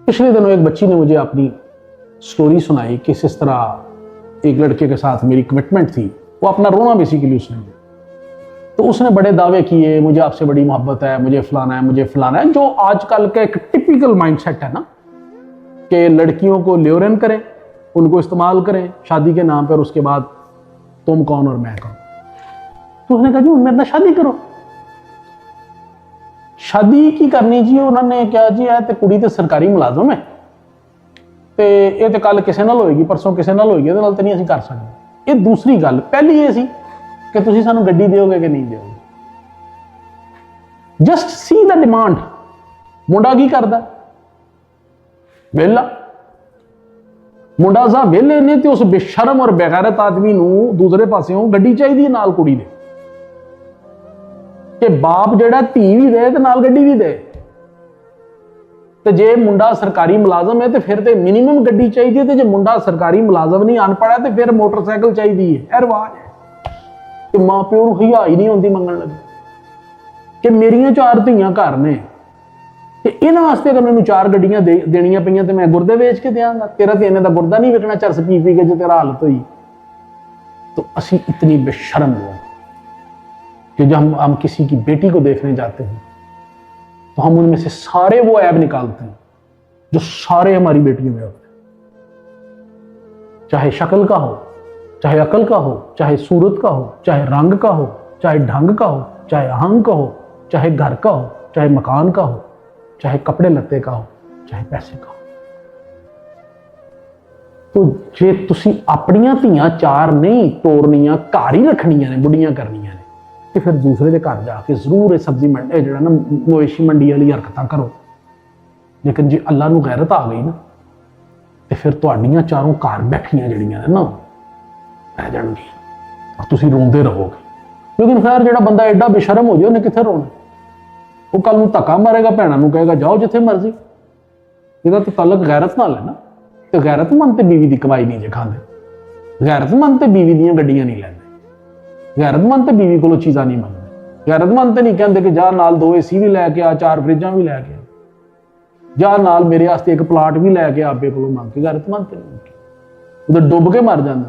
पिछले दिनों एक बच्ची ने मुझे अपनी स्टोरी सुनाई कि किस तरह एक लड़के के साथ मेरी कमिटमेंट थी, वो अपना रोना बेसिकली उसने, तो उसने बड़े दावे किए, मुझे आपसे बड़ी मोहब्बत है, मुझे फलाना है, मुझे फलाना है, जो आजकल का एक टिपिकल माइंडसेट है ना कि लड़कियों को ल्योरन करें, उनको इस्तेमाल करें शादी के नाम पर, उसके बाद तुम कौन और मैं कौन। तो उसने कहा जी मेरे साथ शादी करो। शादी की करनी जी, उन्होंने क्या जी है, कुड़ी तो सरकारी मुलाजम है, तो ये तो कल किसी नाल होएगी, परसों किसी नाल होएगी, ਇਹਦੇ ਨਾਲ ਤਾਂ ਨਹੀਂ ਅਸੀਂ ਕਰ ਸਕਦੇ। ਇਹ ਦੂਸਰੀ ਗੱਲ। ਪਹਿਲੀ ਇਹ ਸੀ ਕਿ ਤੁਸੀਂ ਸਾਨੂੰ ਗੱਡੀ ਦਿਓਗੇ ਕਿ ਨਹੀਂ ਦਿਓਗੇ। ਜਸਟ ਸੀ ਦਾ ਡਿਮਾਂਡ। ਮੁੰਡਾ ਕੀ ਕਰਦਾ? ਵਿਹਲਾ। ਮੁੰਡਾ ਸਾਹਿਬ ਵਿਹਲੇ ਨੇ ਤੇ ਉਸ ਬੇਸ਼ਰਮ ਔਰ ਬੇਗੈਰਤ ਆਦਮੀ ਨੂੰ ਦੂਸਰੇ ਪਾਸਿਓਂ ਗੱਡੀ ਚਾਹੀਦੀ ਹੈ ਨਾਲ ਕੁੜੀ ਦੇ, ਕਿ ਬਾਪ ਜਿਹੜਾ ਧੀ ਵੀ ਦੇ ਤੇ ਨਾਲ ਗੱਡੀ ਵੀ ਦੇ। ਤੇ ਜੇ ਮੁੰਡਾ ਸਰਕਾਰੀ ਮੁਲਾਜ਼ਮ ਹੈ ਤੇ ਫਿਰ ਤੇ ਮਿਨੀਮਮ ਗੱਡੀ ਚਾਹੀਦੀ ਹੈ, ਤੇ ਜੇ ਮੁੰਡਾ ਸਰਕਾਰੀ ਮੁਲਾਜ਼ਮ ਨਹੀਂ, ਅਨਪੜ੍ਹ ਹੈ, ਤੇ ਫਿਰ ਮੋਟਰਸਾਈਕਲ ਚਾਹੀਦੀ ਹੈ। ਇਹ ਰਿਵਾਜ ਹੈ ਕਿ ਮਾਂ ਪਿਓ ਨੂੰ ਹਿਆ ਹੀ ਨਹੀਂ ਹੁੰਦੀ ਮੰਗਣ ਲੱਗੇ ਕਿ ਮੇਰੀਆਂ 4 ਧੀਆਂ ਘਰ ਨੇ ਤੇ ਇਹਨਾਂ ਵਾਸਤੇ ਅਗਰ ਮੈਨੂੰ 4 ਗੱਡੀਆਂ ਦੇਣੀਆਂ ਪਈਆਂ ਤੇ ਮੈਂ ਗੁਰਦੇ ਵੇਚ ਕੇ ਦਿਆਂਗਾ। ਤੇਰਾ ਤੇ ਇਹਨੇ ਦਾ ਗੁਰਦਾ ਨਹੀਂ ਵੇਚਣਾ ਚਰਸ ਪੀ ਪੀ ਕੇ ਜੇ ਤੇਰਾ ਹਾਲਤ ਹੋਈ। तो ਅਸੀਂ इतनी बेशर्म लोग कि जब हम किसी की बेटी को देखने जाते हैं तो हम उनमें से सारे वो ऐब निकालते हैं जो सारे हमारी बेटियों में होते हैं, चाहे शक्ल का हो, चाहे अकल का हो, चाहे सूरत का हो, चाहे रंग का हो, चाहे ढंग का हो, चाहे अहंग का हो, चाहे घर का हो, चाहे मकान का हो, चाहे कपड़े लत्ते का हो, चाहे पैसे का हो। तो जे तुसी अपनियां धीआं 4 नहीं तोड़नियां, घर ही रखनियां ने, बुढ़ियां करनियां ने, तो फिर दूसरे के घर जाके जरूर ये सब्जी मंडी जो ना मवेशी मंडी वाली हरकतां करो। लेकिन जे अल्लाह नूं गैरत आ गई ना तो फिर तुहाडियां 4 घर बैठियां जड़ियां ने ना रह जाणगियां और तुसी रोंदे रहोगे। लेकिन फिर जिहड़ा बंदा एडा बेशरम हो जाए उन्हें कित्थे रोना? वो कल नूं धक्का मारेगा, भैणां नूं कहेगा जाओ जिथे मर्जी। इहदा तो ताल्लुक गैरत नाल है ना। तो गैरतमंद तो बीवी की कमाई नहीं जे खाते, गैरतमंद तो बीवी दी गड्डियां नहीं लैंदे, गैरतमंद तो बीवी को चीज़ां नहीं मंगते, गैरतमंद तो नहीं कहते कि जा नाल 2 AC भी लैके आ, 4 फ्रिजां भी लैके आ, जा नाल मेरे वास्ते एक प्लाट भी लैके आपे को मंग के। गैरतमंद तो नहीं, उधर डुब के मर जाते।